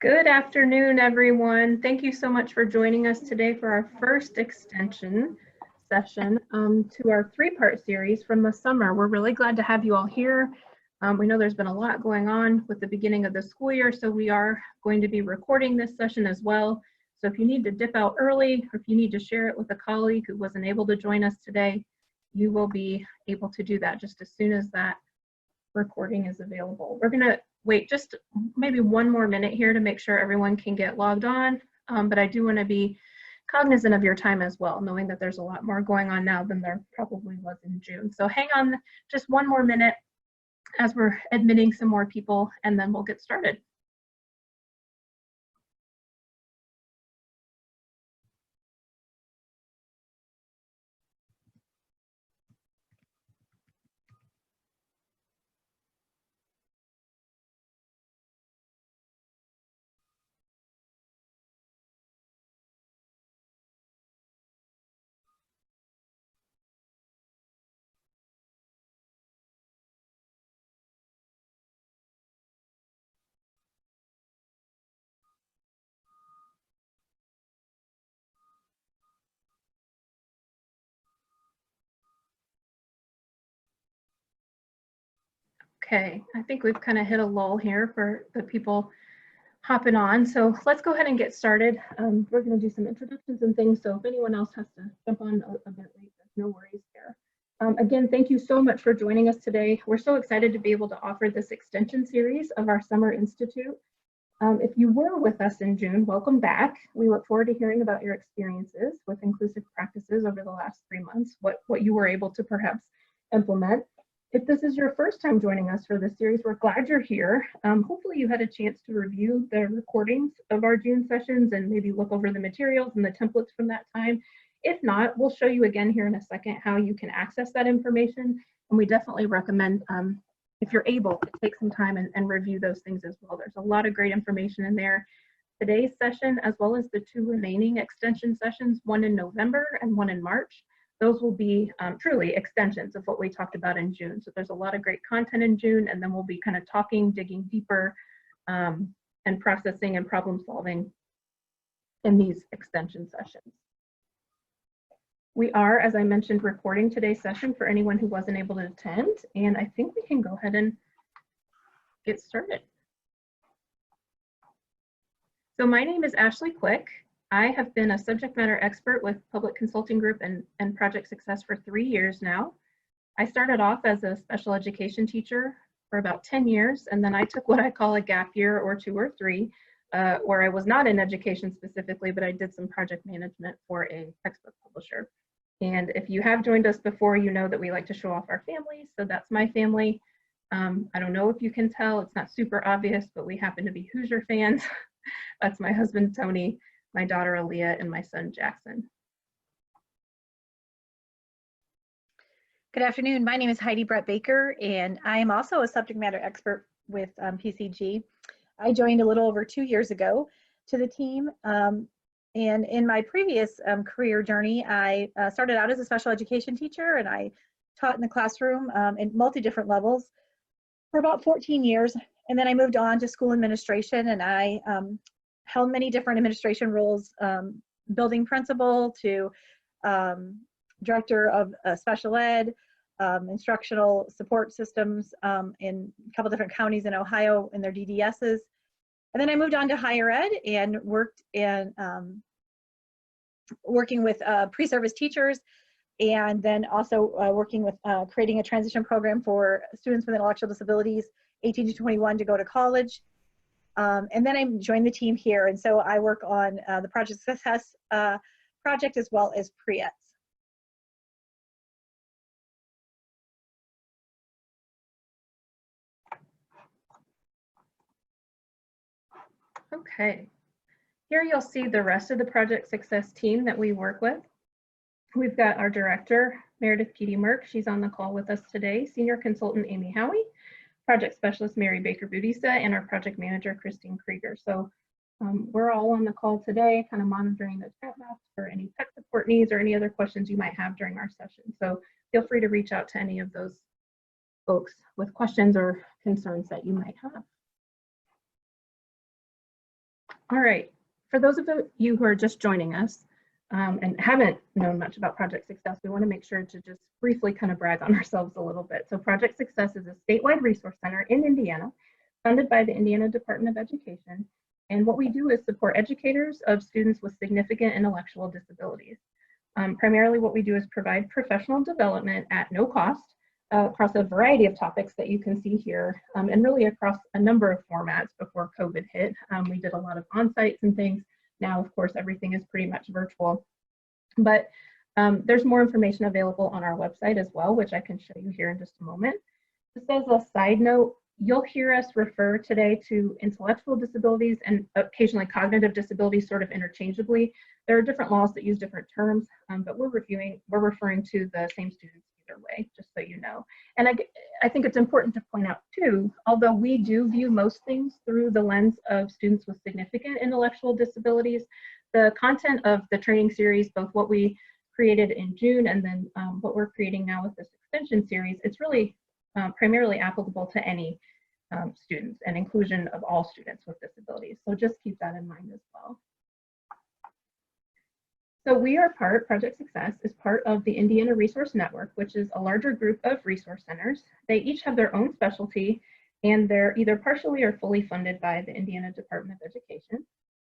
Good afternoon, everyone. Thank you so much for joining us today for our first extension session to our three-part series from the summer. We're really glad to have you all here. We know there's been a lot going on with the beginning of the school year, so we are going to be recording this session as well. So if you need to dip out early, or if you need to share it with a colleague who wasn't able to join us today, you will be able to do that just as soon as that recording is available. We're gonna wait just maybe one more minute here to make sure everyone can get logged on, but I do want to be cognizant of your time as well, knowing that there's a lot more going on now than there probably was in June. So hang on just one more minute as we're admitting some more people, and then we'll get started. Okay, I think we've kind of hit a lull here for the people hopping on. So let's go ahead and get started. We're going to do some introductions and things. So if anyone else has to jump on a bit late, there's no worries there. Again, thank you so much for joining us today. We're so excited to be able to offer this extension series of our Summer Institute. If you were with us in June, welcome back. We look forward to hearing about your experiences with inclusive practices over the last 3 months, what you were able to perhaps implement. If this is your first time joining us for this series, we're glad you're here. Hopefully you had a chance to review the recordings of our June sessions and maybe look over the materials and the templates from that time. If not, we'll show you again here in a second how you can access that information. And we definitely recommend, if you're able, to take some time and review those things as well. There's a lot of great information in there. Today's session, as well as the 2 remaining extension sessions, one in November and one in March, those will be truly extensions of what we talked about in June. So there's a lot of great content in June, and then we'll be kind of talking, digging deeper, and processing and problem solving in these extension sessions. We are, as I mentioned, recording today's session for anyone who wasn't able to attend, and I think we can go ahead and get started. So my name is Ashley Quick. I have been a subject matter expert with Public Consulting Group and Project Success for 3 years now. I started off as a special education teacher for about 10 years, and then I took what I call a gap year or 2 or 3, where I was not in education specifically, but I did some project management for a textbook publisher. And if you have joined us before, you know that we like to show off our families. So that's my family. I don't know if you can tell, it's not super obvious, but we happen to be Hoosier fans. That's my husband, Tony, my daughter, Aaliyah, and my son, Jackson. Good afternoon. My name is Heidi Brett Baker, and I am also a subject matter expert with PCG. I joined a little over 2 years ago to the team. And in my previous career journey, I started out as a special education teacher, and I taught in the classroom in multi-different levels for about 14 years. And then I moved on to school administration, and I held many different administration roles, building principal to director of special ed, instructional support systems in a couple different counties in Ohio in their DDSs. And then I moved on to higher ed and worked in working with pre-service teachers, and then also working with creating a transition program for students with intellectual disabilities 18 to 21 to go to college. And then I joined the team here, and so I work on the Project Success project as well as pre-eds. Okay, here you'll see the rest of the Project Success team that we work with. We've got our director, Meredith Petey Merck. She's on the call with us today. Senior consultant, Amy Howie. Project specialist, Mary Baker Budisa, and our project manager, Christine Krieger. So we're all on the call today, kind of monitoring the chat box for any tech support needs or any other questions you might have during our session. So feel free to reach out to any of those folks with questions or concerns that you might have. All right, for those of you who are just joining us and haven't known much about Project Success, we want to make sure to just briefly kind of brag on ourselves a little bit. So Project Success is a statewide resource center in Indiana, funded by the Indiana Department of Education. And what we do is support educators of students with significant intellectual disabilities. Primarily what we do is provide professional development at no cost across a variety of topics that you can see here, and really across a number of formats before COVID hit. We did a lot of on-sites and things. Now, of course, everything is pretty much virtual. But there's more information available on our website as well, which I can show you here in just a moment. Just as a side note, you'll hear us refer today to intellectual disabilities and occasionally cognitive disabilities sort of interchangeably. There are different laws that use different terms, but we're referring to the same students either way, just so you know. And I think it's important to point out too, although we do view most things through the lens of students with significant intellectual disabilities, the content of the training series, both what we created in June and then what we're creating now with this extension series, it's really primarily applicable to any students and inclusion of all students with disabilities. So just keep that in mind as well. So we are Project Success is part of the Indiana Resource Network, which is a larger group of resource centers. They each have their own specialty and they're either partially or fully funded by the Indiana Department of Education.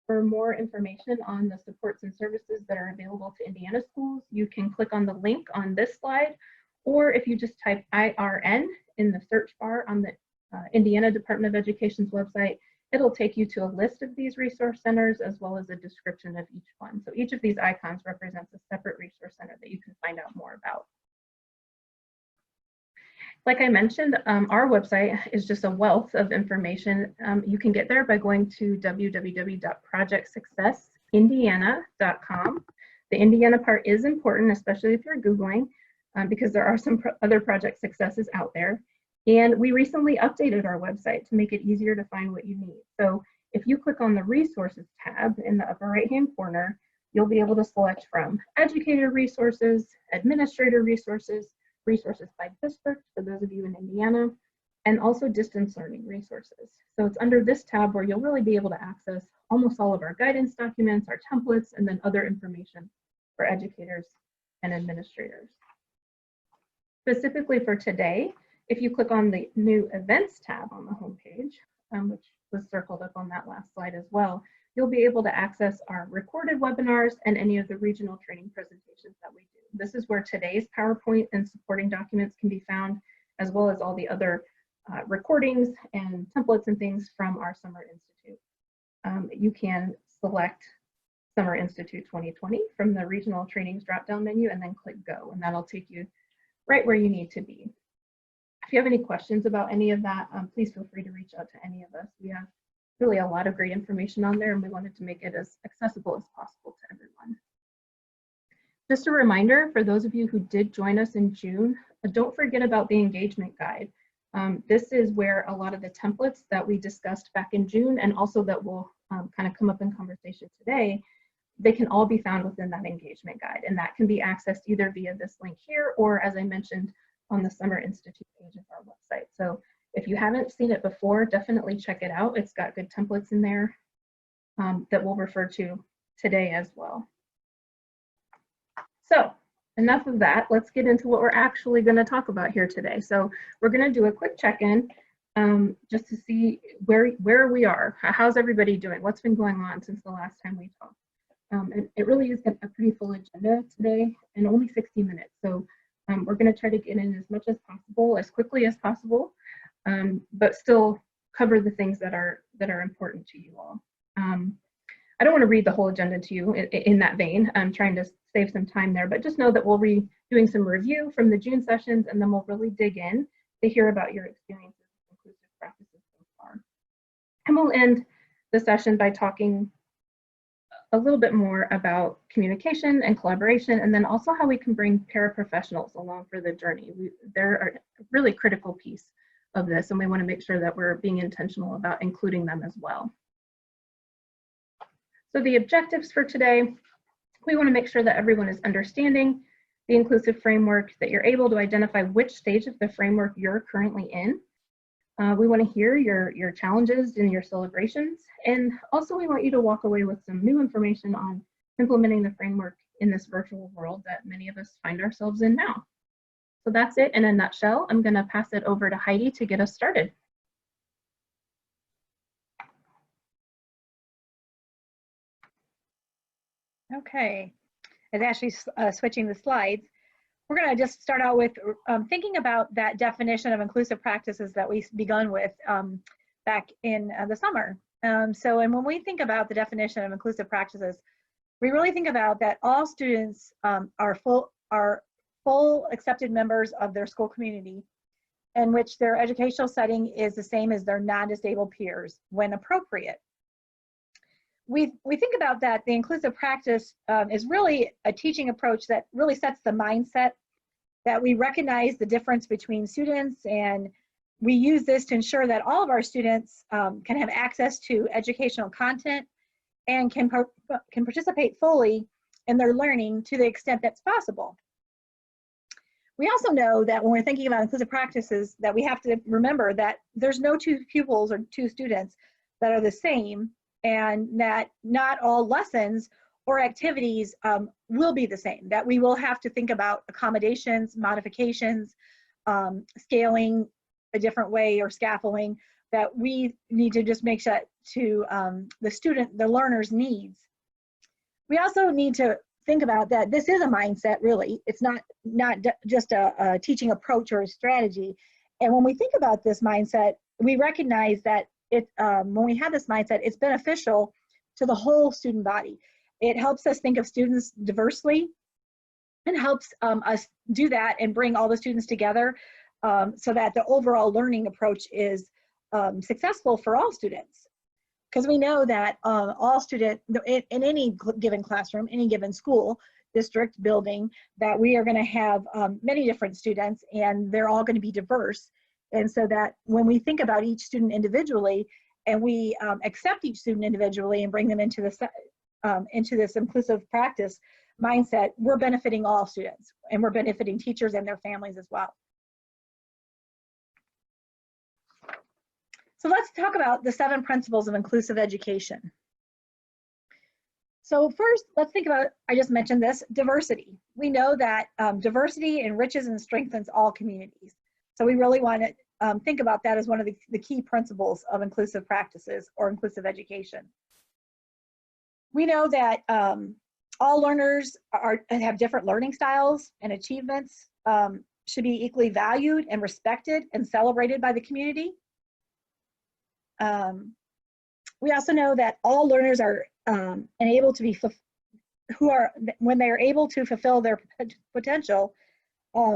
For more information on the supports and services that are available to Indiana schools, you can click on the link on this slide, or if you just type IRN in the search bar on the Indiana Department of Education's website, it'll take you to a list of these resource centers as well as a description of each one. So each of these icons represents a separate resource center that you can find out more about. Like I mentioned, our website is just a wealth of information. You can get there by going to www.projectsuccessindiana.com. The Indiana part is important, especially if you're Googling, because there are some other Project Successes out there. And we recently updated our website to make it easier to find what you need. So if you click on the Resources tab in the upper right-hand corner, you'll be able to select from educator resources, administrator resources, resources by district for those of you in Indiana, and also distance learning resources. So it's under this tab where you'll really be able to access almost all of our guidance documents, our templates, and then other information for educators and administrators. Specifically for today, if you click on the new events tab on the homepage, which was circled up on that last slide as well, you'll be able to access our recorded webinars and any of the regional training presentations that we do. This is where today's PowerPoint and supporting documents can be found, as well as all the other recordings and templates and things from our Summer Institute. You can select Summer Institute 2020 from the regional trainings drop-down menu and then click go, and that'll take you right where you need to be. If you have any questions about any of that, please feel free to reach out to any of us. We have really a lot of great information on there and we wanted to make it as accessible as possible to everyone. Just a reminder for those of you who did join us in June, don't forget about the engagement guide. This is where a lot of the templates that we discussed back in June and also that will kind of come up in conversation today, they can all be found within that engagement guide, and that can be accessed either via this link here or, as I mentioned, on the Summer Institute page of our website. So if you haven't seen it before, definitely check it out. It's got good templates in there that we'll refer to today as well. So enough of that. Let's get into what we're actually going to talk about here today. So we're going to do a quick check-in just to see where we are. How's everybody doing? What's been going on since the last time we talked? And it really is a pretty full agenda today and only 60 minutes. So we're going to try to get in as much as possible, as quickly as possible, but still cover the things that are important to you all. I don't want to read the whole agenda to you in that vein. I'm trying to save some time there, but just know that we'll be doing some review from the June sessions, and then we'll really dig in to hear about your experiences with inclusive practices so far. And we'll end the session by talking a little bit more about communication and collaboration, and then also how we can bring paraprofessionals along for the journey. They're a really critical piece of this, and we want to make sure that we're being intentional about including them as well. So the objectives for today, we want to make sure that everyone is understanding the inclusive framework, that you're able to identify which stage of the framework you're currently in. We want to hear your challenges and your celebrations. And also we want you to walk away with some new information on implementing the framework in this virtual world that many of us find ourselves in now. So that's it in a nutshell. I'm going to pass it over to Heidi to get us started. Okay, it's actually switching the slides. We're going to just start out with thinking about that definition of inclusive practices that we begun with back in the summer. And when we think about the definition of inclusive practices, we really think about that all students are full accepted members of their school community, in which their educational setting is the same as their non-disabled peers when appropriate. We think about that the inclusive practice is really a teaching approach that really sets the mindset that we recognize the difference between students, and we use this to ensure that all of our students can have access to educational content and can participate fully in their learning to the extent that's possible. We also know that when we're thinking about inclusive practices, that we have to remember that there's no two pupils or two students that are the same, and that not all lessons or activities will be the same, that we will have to think about accommodations, modifications, scaling a different way, or scaffolding, that we need to just make sure to the learner's needs. We also need to think about that this is a mindset, really. It's not just a teaching approach or a strategy. And when we think about this mindset, we recognize that when we have this mindset, it's beneficial to the whole student body. It helps us think of students diversely, and helps us do that and bring all the students together so that the overall learning approach is successful for all students. Because we know that all students, in any given classroom, any given school, district, building, that we are going to have many different students, and they're all going to be diverse. And so that when we think about each student individually, and we accept each student individually and bring them into this inclusive practice mindset, we're benefiting all students, and we're benefiting teachers and their families as well. So let's talk about the 7 principles of inclusive education. So first, let's think about, I just mentioned this, diversity. We know that diversity enriches and strengthens all communities. So we really want to think about that as one of the key principles of inclusive practices or inclusive education. We know that all learners have different learning styles, and achievements should be equally valued and respected and celebrated by the community. We also know that all learners are able to be, when they are able to fulfill their potential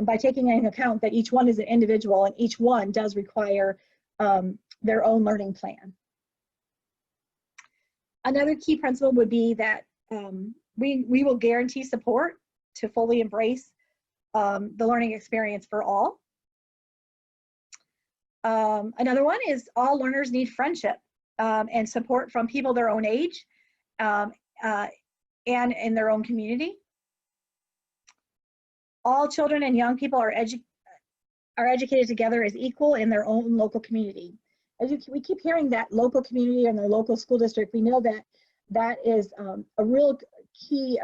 by taking into account that each one is an individual and each one does require their own learning plan. Another key principle would be that we will guarantee support to fully embrace the learning experience for all. Another one is all learners need friendship and support from people their own age and in their own community. All children and young people are educated together as equal in their own local community. We keep hearing that local community and their local school district. We know that that is a real key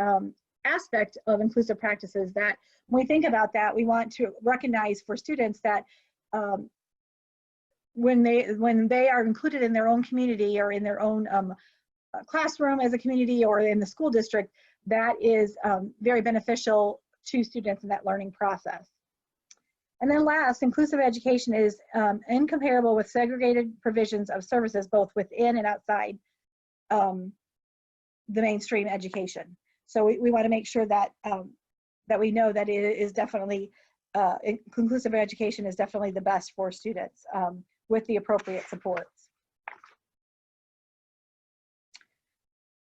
aspect of inclusive practices, that when we think about that, we want to recognize for students that when they are included in their own community or in their own classroom as a community or in the school district, that is very beneficial to students in that learning process. And then last, inclusive education is incomparable with segregated provisions of services both within and outside the mainstream education. So we want to make sure that that we know that it is definitely inclusive education is definitely the best for students with the appropriate supports.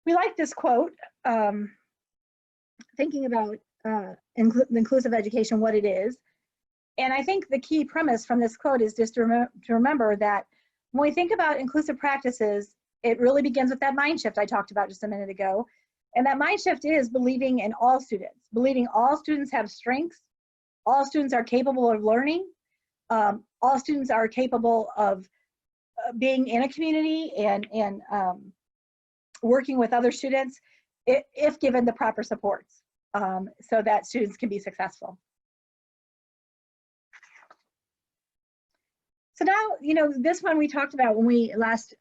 We like this quote, thinking about inclusive education, what it is. And I think the key premise from this quote is just to remember that when we think about inclusive practices, it really begins with that mind shift I talked about just a minute ago. And that mind shift is believing in all students, believing all students have strengths, all students are capable of learning, all students are capable of being in a community and working with other students if given the proper supports, so that students can be successful. So now, you know, this one we talked about when we last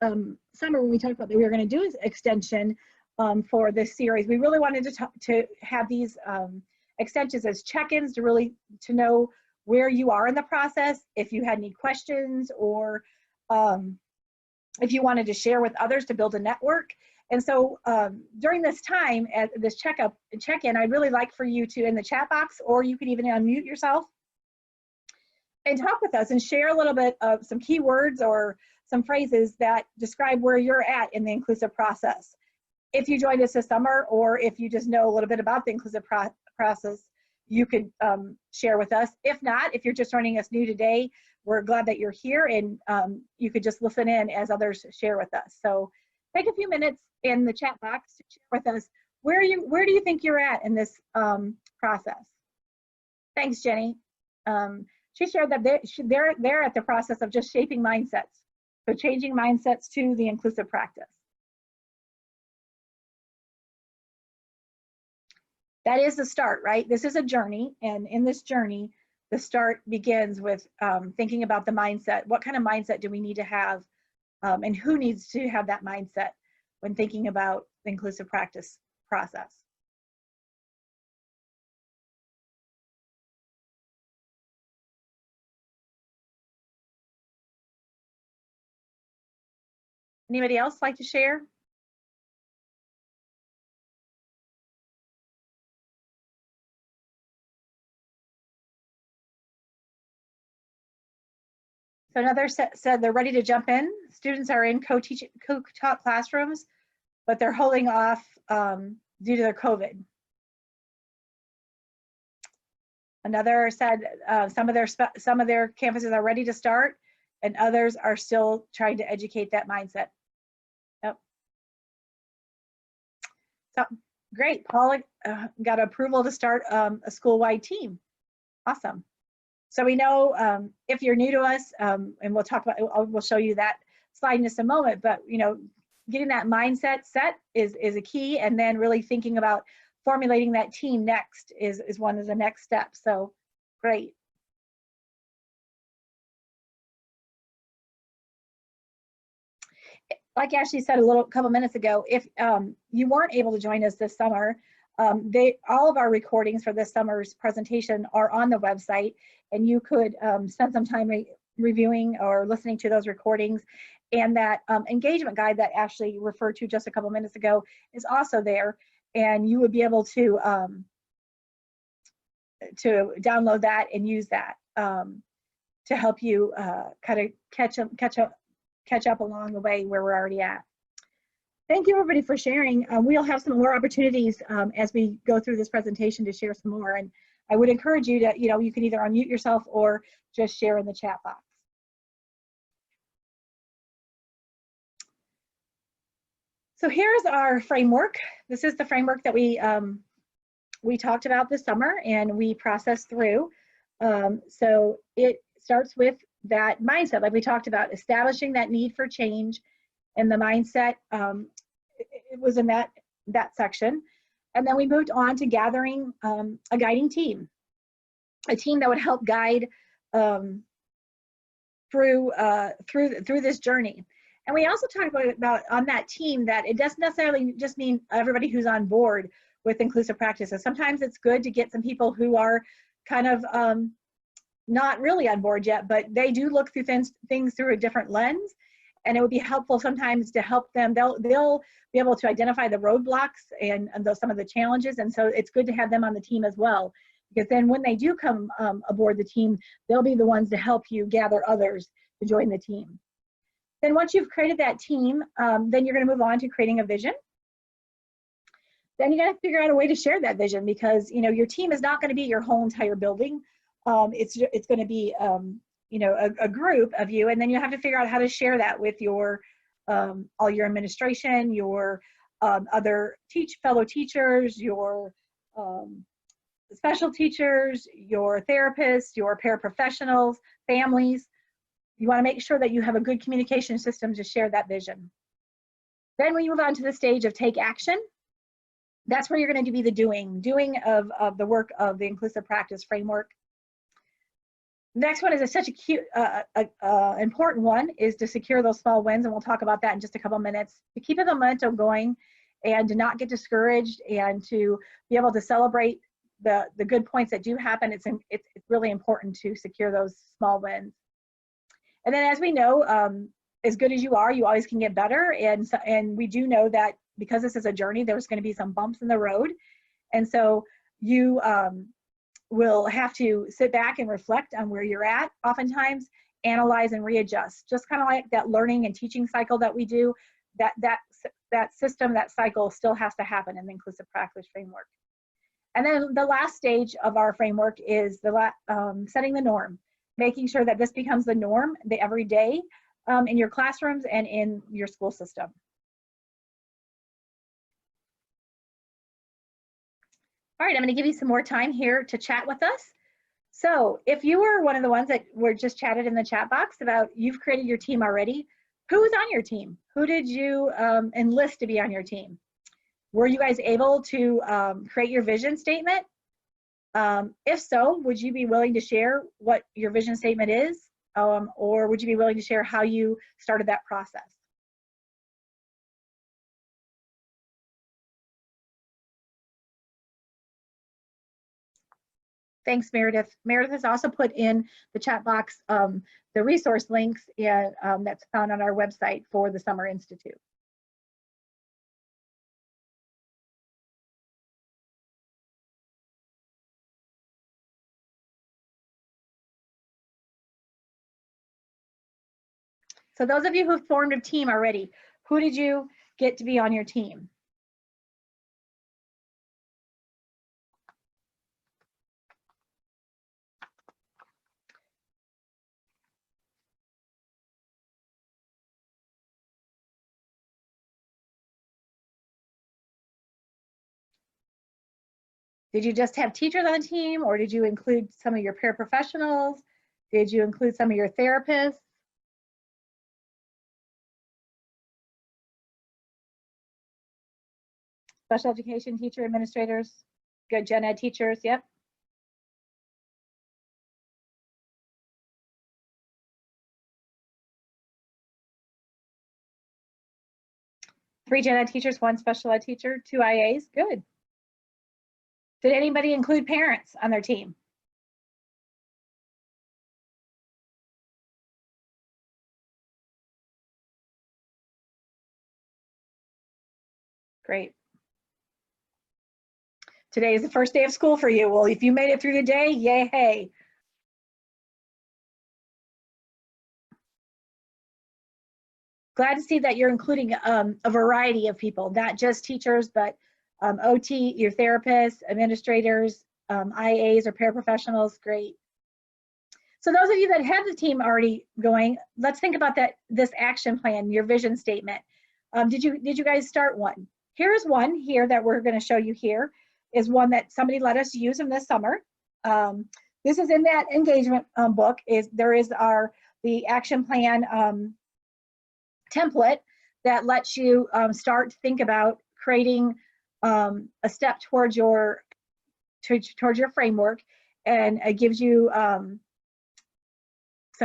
summer, when we talked about that we were going to do is extension for this series. We really wanted to have these extensions as check-ins to know where you are in the process, if you had any questions, or if you wanted to share with others to build a network. And so during this time, at this check-in, I'd really like for you to, in the chat box, or you could even unmute yourself and talk with us and share a little bit of some keywords or some phrases that describe where you're at in the inclusive process. If you joined us this summer, or if you just know a little bit about the inclusive process, you could share with us. If not, if you're just joining us new today, we're glad that you're here, and you could just listen in as others share with us. So take a few minutes in the chat box to share with us where do you think you're at in this process. Thanks, Jenny. She shared that they're at the process of just shaping mindsets, so changing mindsets to the inclusive practice. That is the start, right? This is a journey, and in this journey, the start begins with thinking about the mindset. What kind of mindset do we need to have, and who needs to have that mindset when thinking about the inclusive practice process? Anybody else like to share? So another said they're ready to jump in. Students are in co-taught classrooms, but they're holding off due to their COVID. Another said some of their campuses are ready to start, and others are still trying to educate that mindset. Yep. So great, Paula got approval to start a school-wide team. Awesome. So we know if you're new to us, and we'll talk about, we'll show you that slide in just a moment, but you know, getting that mindset set is a key, and then really thinking about formulating that team next is one of the next steps. So great. Like Ashley said a couple minutes ago, if you weren't able to join us this summer, all of our recordings for this summer's presentation are on the website, and you could spend some time reviewing or listening to those recordings. And that engagement guide that Ashley referred to just a couple minutes ago is also there, and you would be able to download that and use that to help you kind of catch up along the way where we're already at. Thank you, everybody, for sharing. We'll have some more opportunities as we go through this presentation to share some more. And I would encourage you to, you can either unmute yourself or just share in the chat box. So here's our framework. This is the framework that we talked about this summer and we processed through. So it starts with that mindset, like we talked about, establishing that need for change, and the mindset, it was in that section. And then we moved on to gathering a guiding team, a team that would help guide through this journey. And we also talked about on that team that it doesn't necessarily just mean everybody who's on board with inclusive practices. Sometimes it's good to get some people who are kind of not really on board yet, but they do look through things through a different lens. And it would be helpful sometimes to help them. They'll be able to identify the roadblocks and some of the challenges. And so it's good to have them on the team as well, because then when they do come aboard the team, they'll be the ones to help you gather others to join the team. Then once you've created that team, then you're going to move on to creating a vision. Then you got to figure out a way to share that vision, because your team is not going to be your whole entire building. It's going to be a group of you, and then you have to figure out how to share that with your all your administration, your other fellow teachers, your special teachers, your therapists, your paraprofessionals, families. You want to make sure that you have a good communication system to share that vision. Then we move on to the stage of take action. That's where you're going to be the doing of the work of the inclusive practice framework. Next one is such a cute, important one, is to secure those small wins, and we'll talk about that in just a couple minutes. To keep the momentum going and to not get discouraged and to be able to celebrate the good points that do happen, it's really important to secure those small wins. And then, as we know, as good as you are, you always can get better. And we do know that because this is a journey, there's going to be some bumps in the road. And so you will have to sit back and reflect on where you're at, oftentimes analyze and readjust. Just kind of like that learning and teaching cycle that we do, that system, that cycle still has to happen in the inclusive practice framework. And then the last stage of our framework is setting the norm, making sure that this becomes the norm, the everyday in your classrooms and in your school system. All right, I'm going to give you some more time here to chat with us. So if you were one of the ones that were just chatted in the chat box about you've created your team already, who's on your team? Who did you enlist to be on your team? Were you guys able to create your vision statement? If so, would you be willing to share what your vision statement is? Or would you be willing to share how you started that process? Thanks, Meredith. Meredith has also put in the chat box the resource links that's found on our website for the Summer Institute. So those of you who've formed a team already, who did you get to be on your team? Did you just have teachers on the team, or did you include some of your paraprofessionals? Did you include some of your therapists? Special education teacher, administrators, good gen ed teachers, yep. Three gen ed teachers, one special ed teacher, two IAs, good. Did anybody include parents on their team? Great. Today is the first day of school for you. Well, if you made it through the day, yay, hey. Glad to see that you're including a variety of people, not just teachers, but OT, your therapists, administrators, IAs or paraprofessionals, great. So those of you that have the team already going, let's think about this action plan, your vision statement. Did you guys start one? Here's one here that we're going to show you here, is one that somebody let us use in this summer. This is in that engagement book. There is the action plan template that lets you start to think about creating a step towards your framework, and it gives you some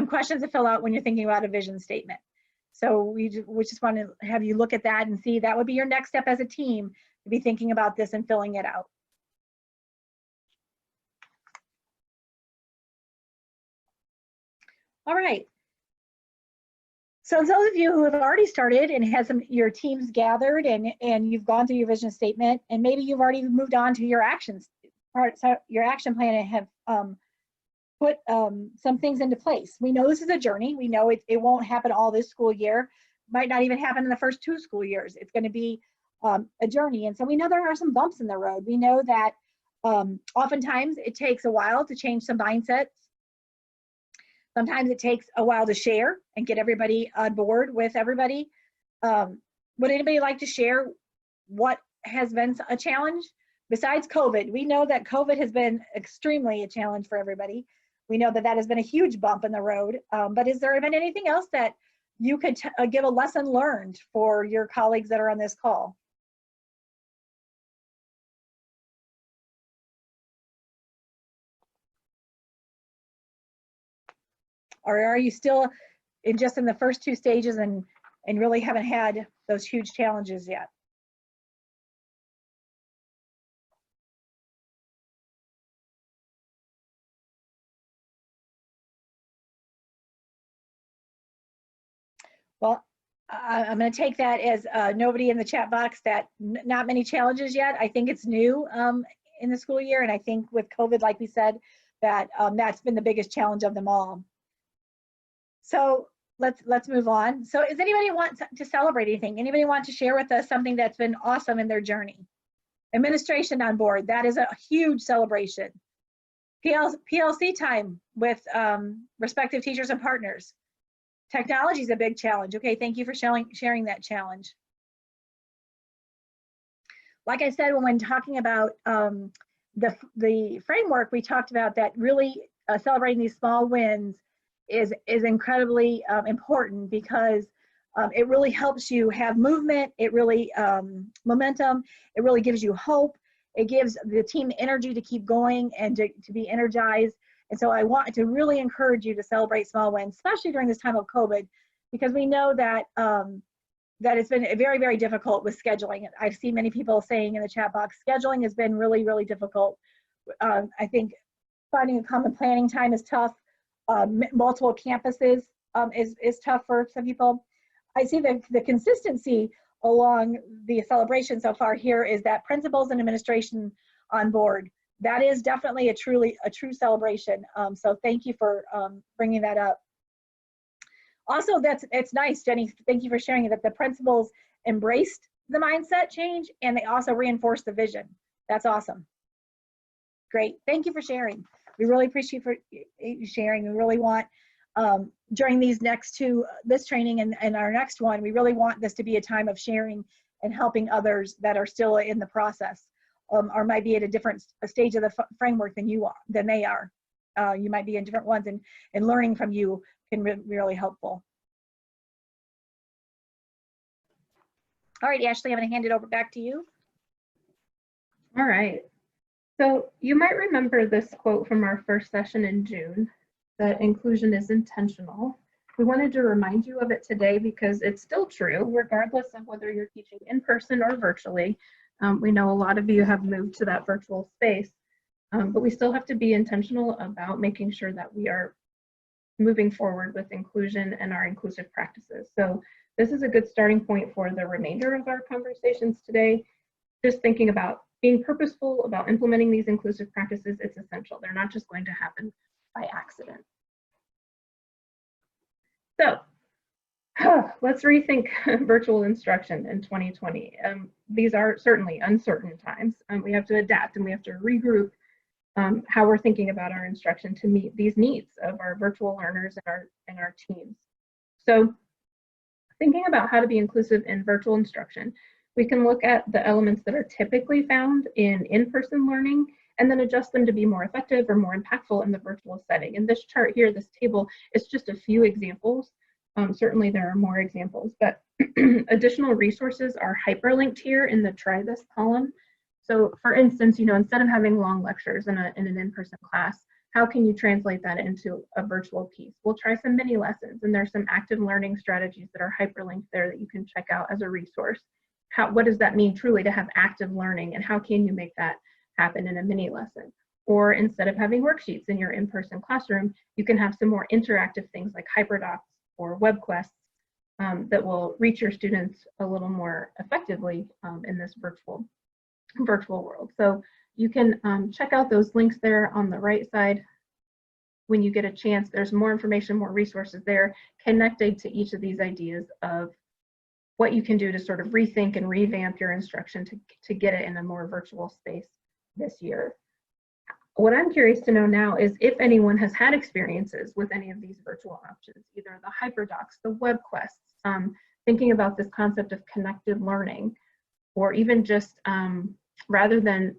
questions to fill out when you're thinking about a vision statement. So we just want to have you look at that and see that would be your next step as a team, to be thinking about this and filling it out. All right. So those of you who have already started and has your teams gathered and you've gone through your vision statement, and maybe you've already moved on to your actions, your action plan, and have put some things into place. We know this is a journey. We know it won't happen all this school year. Might not even happen in the first 2 school years. It's going to be a journey. And so we know there are some bumps in the road. We know that oftentimes it takes a while to change some mindsets. Sometimes it takes a while to share and get everybody on board with everybody. Would anybody like to share what has been a challenge besides COVID, we know that COVID has been extremely a challenge for everybody. We know that that has been a huge bump in the road. But is there been anything else that you could give a lesson learned for your colleagues that are on this call? Or are you still just in the first two stages and really haven't had those huge challenges yet? Well, I'm going to take that as nobody in the chat box, that not many challenges yet. I think it's new in the school year, and I think with COVID, like we said, that that's been the biggest challenge of them all. So let's move on. So does anybody want to celebrate anything? Anybody want to share with us something that's been awesome in their journey? Administration on board, that is a huge celebration. PLC time with respective teachers and partners. Technology is a big challenge. Okay, thank you for sharing that challenge. Like I said, when talking about the framework, we talked about that really celebrating these small wins is incredibly important, because it really helps you have movement. It really momentum. It really gives you hope. It gives the team energy to keep going and to be energized. And so I want to really encourage you to celebrate small wins, especially during this time of COVID, because we know that that it's been very, very difficult with scheduling. I've seen many people saying in the chat box, scheduling has been really, really difficult. I think finding a common planning time is tough. Multiple campuses is tough for some people. I see the consistency along the celebration so far here is that principals and administration on board. That is definitely a true celebration. So thank you for bringing that up. Also, it's nice, Jenny, thank you for sharing that the principals embraced the mindset change and they also reinforced the vision. That's awesome. Great, thank you for sharing. We really appreciate you sharing. We really want, during these next two, this training and our next one, we really want this to be a time of sharing and helping others that are still in the process. Or might be at a different stage of the framework than they are. You might be in different ones, and learning from you can be really helpful. All right, Ashley, I'm going to hand it over back to you. All right. So you might remember this quote from our first session in June, that inclusion is intentional. We wanted to remind you of it today because it's still true, regardless of whether you're teaching in person or virtually. We know a lot of you have moved to that virtual space, but we still have to be intentional about making sure that we are moving forward with inclusion and our inclusive practices. So this is a good starting point for the remainder of our conversations today. Just thinking about being purposeful about implementing these inclusive practices, it's essential. They're not just going to happen by accident. So let's rethink virtual instruction in 2020. These are certainly uncertain times. We have to adapt and we have to regroup how we're thinking about our instruction to meet these needs of our virtual learners and our teams. So thinking about how to be inclusive in virtual instruction, we can look at the elements that are typically found in in-person learning and then adjust them to be more effective or more impactful in the virtual setting. And this chart here, this table, is just a few examples. Certainly there are more examples, but additional resources are hyperlinked here in the try this column. So for instance, instead of having long lectures in an in-person class, how can you translate that into a virtual piece? We'll try some mini lessons, and there's some active learning strategies that are hyperlinked there that you can check out as a resource. What does that mean truly to have active learning, and how can you make that happen in a mini lesson? Or instead of having worksheets in your in-person classroom, you can have some more interactive things like hyperdocs or web quests that will reach your students a little more effectively in this virtual world. So you can check out those links there on the right side when you get a chance. There's more information, more resources there connected to each of these ideas of what you can do to sort of rethink and revamp your instruction to get it in a more virtual space this year. What I'm curious to know now is if anyone has had experiences with any of these virtual options, either the hyperdocs, the web quests, thinking about this concept of connected learning, or even just rather than,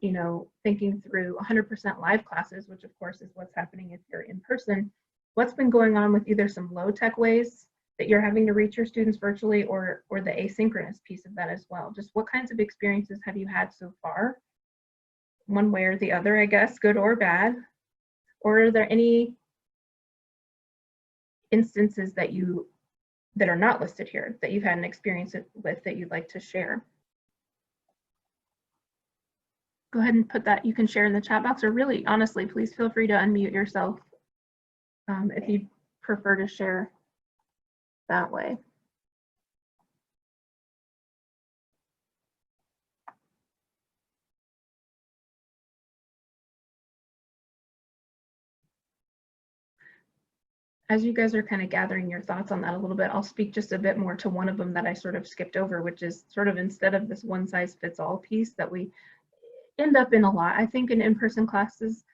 thinking through 100% live classes, which of course is what's happening if you're in person, what's been going on with either some low tech ways that you're having to reach your students virtually, or the asynchronous piece of that as well. Just what kinds of experiences have you had so far, one way or the other, I guess, good or bad? Or are there any instances that are not listed here that you've had an experience with that you'd like to share? Go ahead and put that, you can share in the chat box, or really honestly, please feel free to unmute yourself if you prefer to share that way. As you guys are kind of gathering your thoughts on that a little bit, I'll speak just a bit more to one of them that I sort of skipped over, which is sort of instead of this one size fits all piece that we end up in a lot, I think, in in-person classes.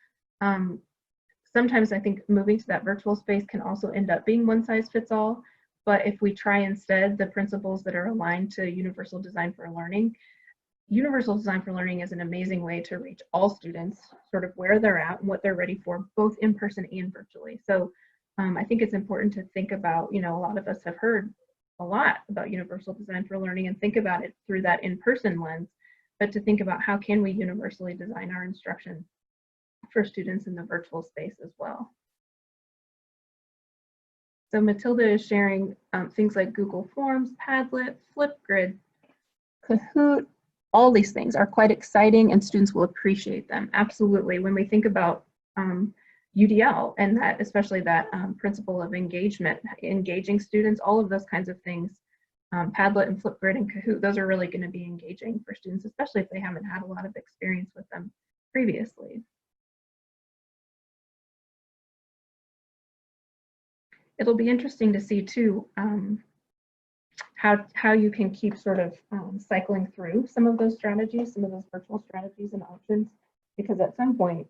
Sometimes I think moving to that virtual space can also end up being one size fits all. But if we try instead the principles that are aligned to universal design for learning, universal design for learning is an amazing way to reach all students, sort of where they're at and what they're ready for, both in person and virtually. So I think it's important to think about, a lot of us have heard a lot about universal design for learning and think about it through that in-person lens, but to think about how can we universally design our instruction for students in the virtual space as well. So Matilda is sharing things like Google Forms, Padlet, Flipgrid, Kahoot. All these things are quite exciting and students will appreciate them. Absolutely. When we think about UDL and that, especially that principle of engagement, engaging students, all of those kinds of things, Padlet and Flipgrid and Kahoot, those are really going to be engaging for students, especially if they haven't had a lot of experience with them previously. It'll be interesting to see too how you can keep sort of cycling through some of those strategies, some of those virtual strategies and options, because at some point,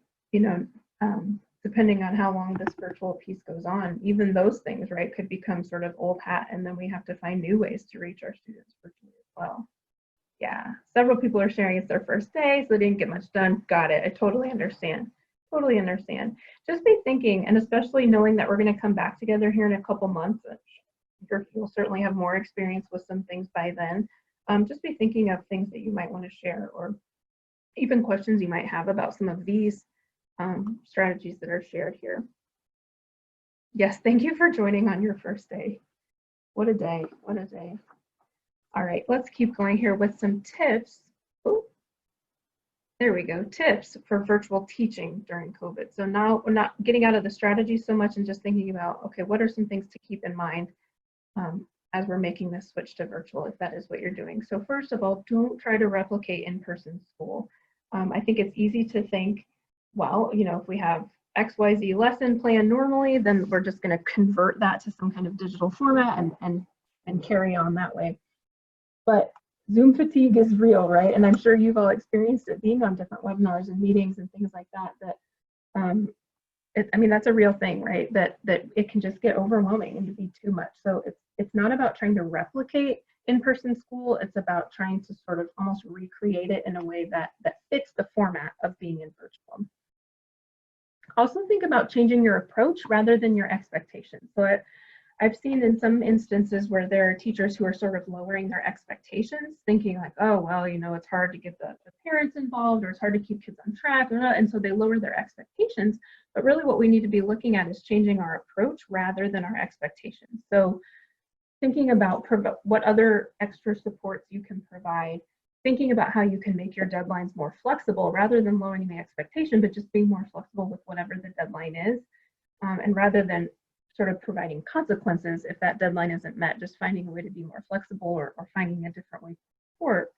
depending on how long this virtual piece goes on, even those things, right, could become sort of old hat, and then we have to find new ways to reach our students virtually as well. Yeah, several people are sharing it's their first day, so they didn't get much done. Got it. I totally understand. Totally understand. Just be thinking, and especially knowing that we're going to come back together here in a couple months. You'll certainly have more experience with some things by then. Just be thinking of things that you might want to share, or even questions you might have about some of these strategies that are shared here. Yes, thank you for joining on your first day. What a day, what a day. All right, let's keep going here with some tips. Oh, there we go, tips for virtual teaching during COVID. So now we're not getting out of the strategy so much and just thinking about, okay, what are some things to keep in mind as we're making this switch to virtual, if that is what you're doing. So first of all, don't try to replicate in-person school. I think it's easy to think, well, if we have XYZ lesson plan normally, then we're just going to convert that to some kind of digital format and carry on that way. But Zoom fatigue is real, right? And I'm sure you've all experienced it being on different webinars and meetings and things like that, I mean, that's a real thing, right? That it can just get overwhelming and to be too much. So it's not about trying to replicate in-person school. It's about trying to sort of almost recreate it in a way that fits the format of being in virtual. Also think about changing your approach rather than your expectations. So I've seen in some instances where there are teachers who are sort of lowering their expectations, thinking like, oh, well, it's hard to get the parents involved, or it's hard to keep kids on track, and so they lower their expectations. But really what we need to be looking at is changing our approach rather than our expectations. So thinking about what other extra supports you can provide, thinking about how you can make your deadlines more flexible rather than lowering the expectation, but just being more flexible with whatever the deadline is. And rather than sort of providing consequences if that deadline isn't met, just finding a way to be more flexible or finding a different way to support,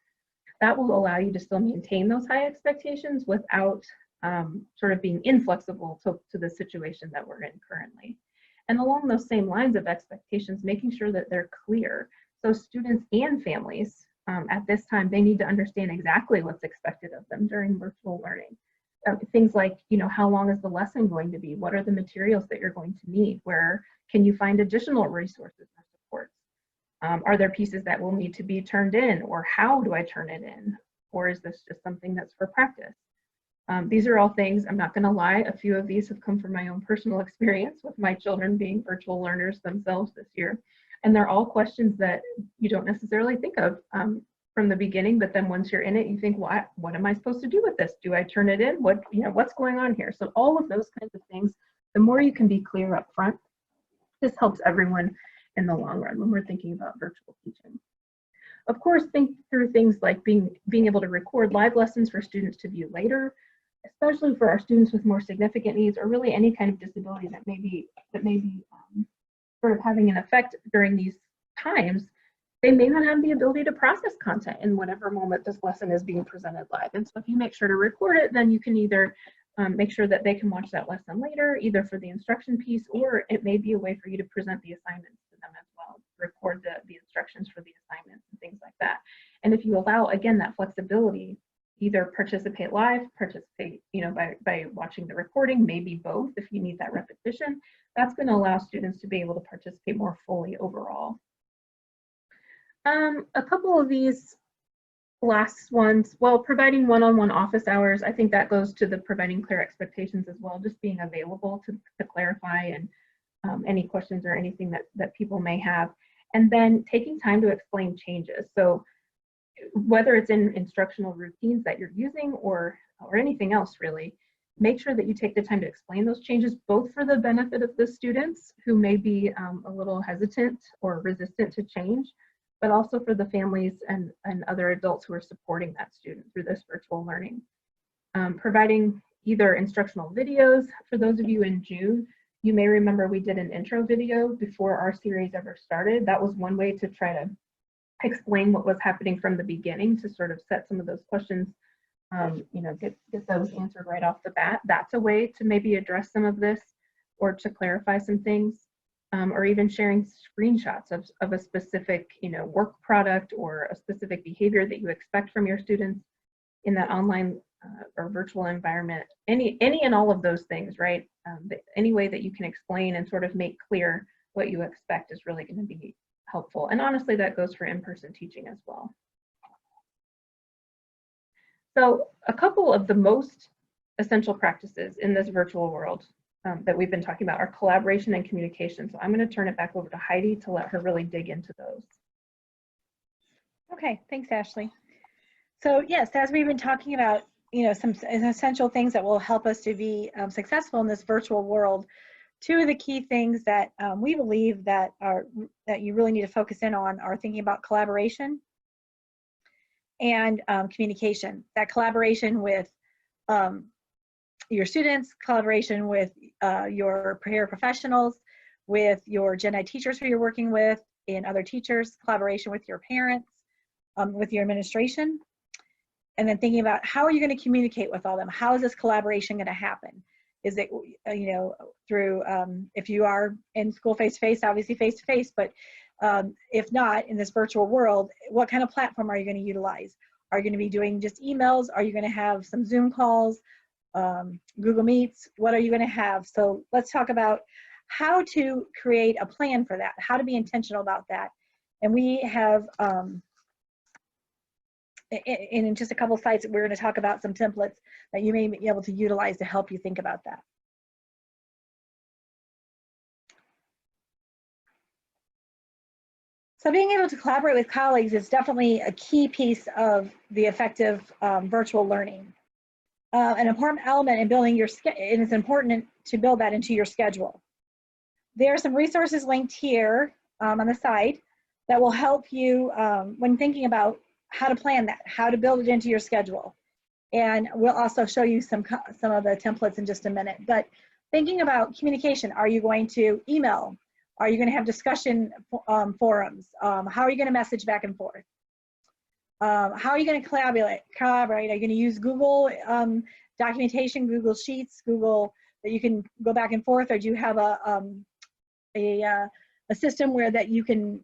that will allow you to still maintain those high expectations without sort of being inflexible to the situation that we're in currently. And along those same lines of expectations, making sure that they're clear. So students and families at this time, they need to understand exactly what's expected of them during virtual learning. Things like, how long is the lesson going to be? What are the materials that you're going to need? Where can you find additional resources or supports? Are there pieces that will need to be turned in, or how do I turn it in? or is this just something that's for practice? These are all things, I'm not going to lie, a few of these have come from my own personal experience with my children being virtual learners themselves this year. And they're all questions that you don't necessarily think of from the beginning, but then once you're in it, you think, what am I supposed to do with this? Do I turn it in? What's going on here? So all of those kinds of things, the more you can be clear up front, this helps everyone in the long run when we're thinking about virtual teaching. Of course, think through things like being able to record live lessons for students to view later, especially for our students with more significant needs or really any kind of disability that may be sort of having an effect during these times. They may not have the ability to process content in whatever moment this lesson is being presented live. And so if you make sure to record it, then you can either make sure that they can watch that lesson later, either for the instruction piece, or it may be a way for you to present the assignments to them as well, record the instructions for the assignments and things like that. And if you allow, again, that flexibility, either participate live, participate, by watching the recording, maybe both if you need that repetition, that's going to allow students to be able to participate more fully overall. A couple of these last ones, well, providing one-on-one office hours, I think that goes to the providing clear expectations as well, just being available to clarify and any questions or anything that people may have. And then taking time to explain changes. So whether it's in instructional routines that you're using or anything else really, make sure that you take the time to explain those changes, both for the benefit of the students who may be a little hesitant or resistant to change, but also for the families and other adults who are supporting that student through this virtual learning. Providing either instructional videos. For those of you in June, you may remember we did an intro video before our series ever started. That was one way to try to explain what was happening from the beginning, to sort of set some of those questions, get those answered right off the bat. That's a way to maybe address some of this or to clarify some things. Or even sharing screenshots of a specific, work product or a specific behavior that you expect from your students in that online or virtual environment. Any and all of those things, right? Any way that you can explain and sort of make clear what you expect is really going to be helpful. And honestly, that goes for in-person teaching as well. So a couple of the most essential practices in this virtual world that we've been talking about are collaboration and communication. So I'm going to turn it back over to Heidi to let her really dig into those. Okay, thanks, Ashley. So yes, as we've been talking about, some essential things that will help us to be successful in this virtual world, two of the key things that we believe that you really need to focus in on are thinking about collaboration and communication. That collaboration with your students, collaboration with your paraprofessionals, with your Gen Ed teachers who you're working with, and other teachers, collaboration with your parents, with your administration, and then thinking about how are you going to communicate with all them? How is this collaboration going to happen? Is it, through, if you are in school face-to-face, obviously face-to-face, but if not, in this virtual world, what kind of platform are you going to utilize? Are you going to be doing just emails? Are you going to have some Zoom calls? Google Meets, what are you going to have? So let's talk about how to create a plan for that, how to be intentional about that. And we have, in just a couple sites, we're going to talk about some templates that you may be able to utilize to help you think about that. So being able to collaborate with colleagues is definitely a key piece of the effective virtual learning. An important element in building your schedule, and it's important to build that into your schedule. There are some resources linked here on the side that will help you when thinking about how to plan that, how to build it into your schedule. And we'll also show you some of the templates in just a minute. But thinking about communication, are you going to email? Are you going to have discussion forums? How are you going to message back and forth? How are you going to collaborate? Are you going to use Google documentation, Google Sheets, Google that you can go back and forth, or do you have a system where that you can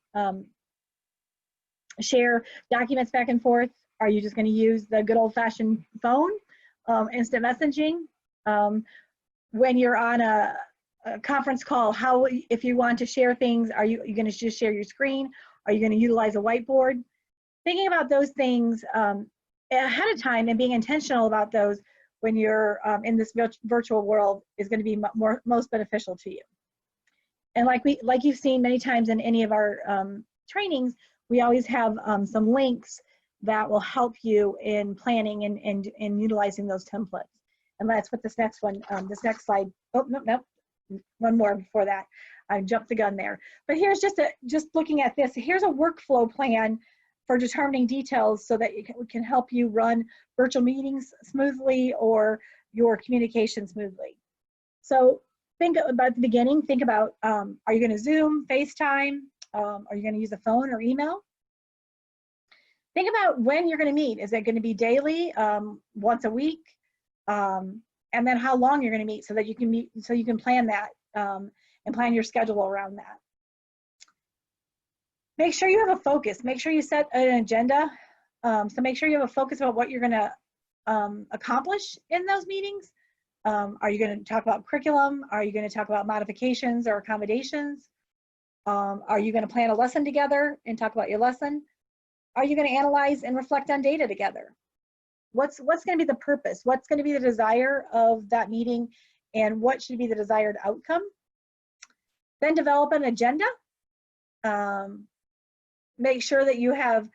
share documents back and forth? Are you just going to use the good old-fashioned phone, instant messaging? When you're on a conference call, if you want to share things, are you going to just share your screen? Are you going to utilize a whiteboard? Thinking about those things ahead of time and being intentional about those when you're in this virtual world is going to be most beneficial to you. And like you've seen many times in any of our trainings, we always have some links that will help you in planning and utilizing those templates. And that's what this next next slide. Oh, no, one more before that. I jumped the gun there. But here's just looking at this. Here's a workflow plan for determining details so that it can help you run virtual meetings smoothly or your communication smoothly. So think about the beginning. Think about, are you going to Zoom, FaceTime? Are you going to use a phone or email? Think about when you're going to meet. Is it going to be daily, once a week? And then how long you're going to meet so that you can meet, so you can plan that and plan your schedule around that. Make sure you have a focus. Make sure you set an agenda. So make sure you have a focus about what you're going to accomplish in those meetings. Are you going to talk about curriculum? Are you going to talk about modifications or accommodations? Are you going to plan a lesson together and talk about your lesson? Are you going to analyze and reflect on data together? What's going to be the purpose? What's going to be the desire of that meeting, and what should be the desired outcome? Then develop an agenda. Make sure that you have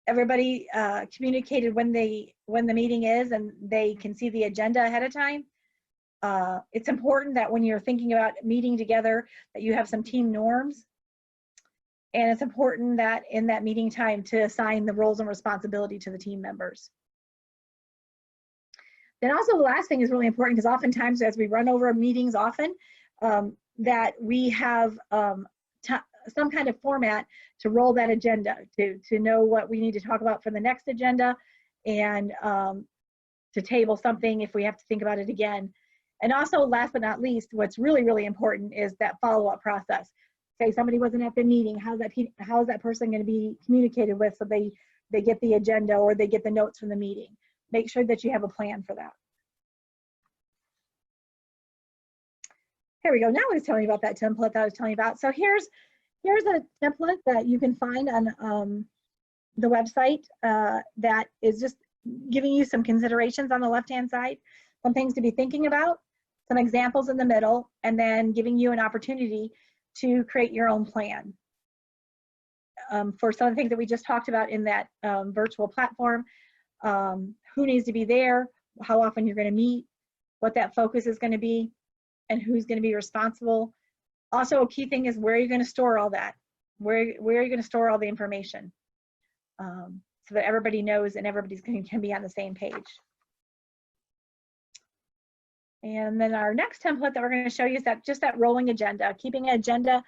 everybody communicated when the meeting is and they can see the agenda ahead of time. It's important that when you're thinking about meeting together that you have some team norms. And it's important that in that meeting time to assign the roles and responsibility to the team members. Then also the last thing is really important because oftentimes as we run over meetings often, that we have some kind of format to roll that agenda, to know what we need to talk about for the next agenda and to table something if we have to think about it again. And also last but not least, what's really, really important is that follow-up process. Say somebody wasn't at the meeting, how is that person going to be communicated with so they get the agenda or they get the notes from the meeting? Make sure that you have a plan for that. Here we go. Now I was telling you about that template that I was telling you about. So here's a template that you can find on the website that is just giving you some considerations on the left-hand side, some things to be thinking about, some examples in the middle, and then giving you an opportunity to create your own plan. For some of the things that we just talked about in that virtual platform, who needs to be there, how often you're going to meet, what that focus is going to be, and who's going to be responsible. Also, a key thing is where you're going to store all that. Where are you going to store all the information so that everybody knows and everybody can be on the same page. And then our next template that we're going to show you is just that rolling agenda, keeping an agenda.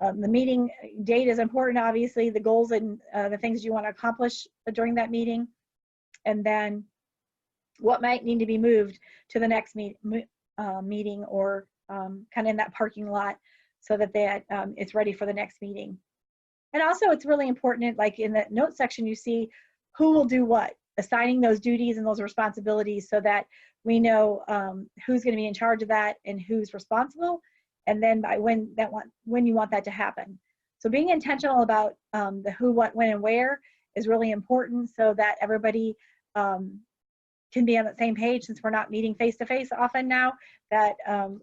The meeting date is important, obviously, the goals and the things you want to accomplish during that meeting. And then what might need to be moved to the next meeting or kind of in that parking lot so that it's ready for the next meeting. And also it's really important, like in the notes section, you see who will do what, assigning those duties and those responsibilities so that we know who's going to be in charge of that and who's responsible, and then by when you want that to happen. So being intentional about the who, what, when, and where is really important so that everybody can be on the same page, since we're not meeting face-to-face often now, that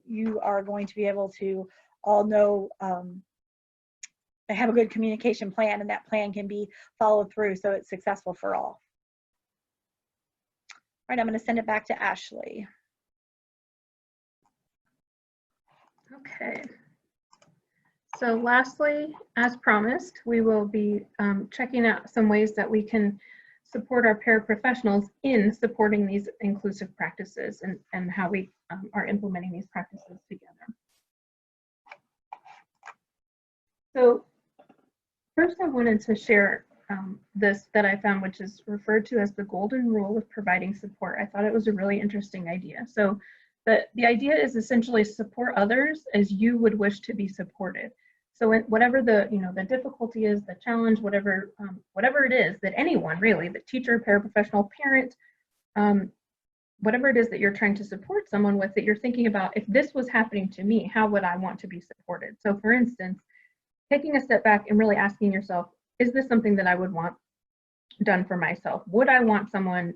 you are going to be able to all know, have a good communication plan, and that plan can be followed through so it's successful for all. All right, I'm going to send it back to Ashley. Okay. So lastly, as promised, we will be checking out some ways that we can support our paraprofessionals in supporting these inclusive practices and how we are implementing these practices together. So first I wanted to share this that I found, which is referred to as the golden rule of providing support. I thought it was a really interesting idea. So the idea is essentially support others as you would wish to be supported. So whatever the the difficulty is, the challenge, whatever it is that anyone really, the teacher, paraprofessional, parent, whatever it is that you're trying to support someone with, that you're thinking about, if this was happening to me, how would I want to be supported? So for instance, taking a step back and really asking yourself, is this something that I would want? done for myself? Would I want someone,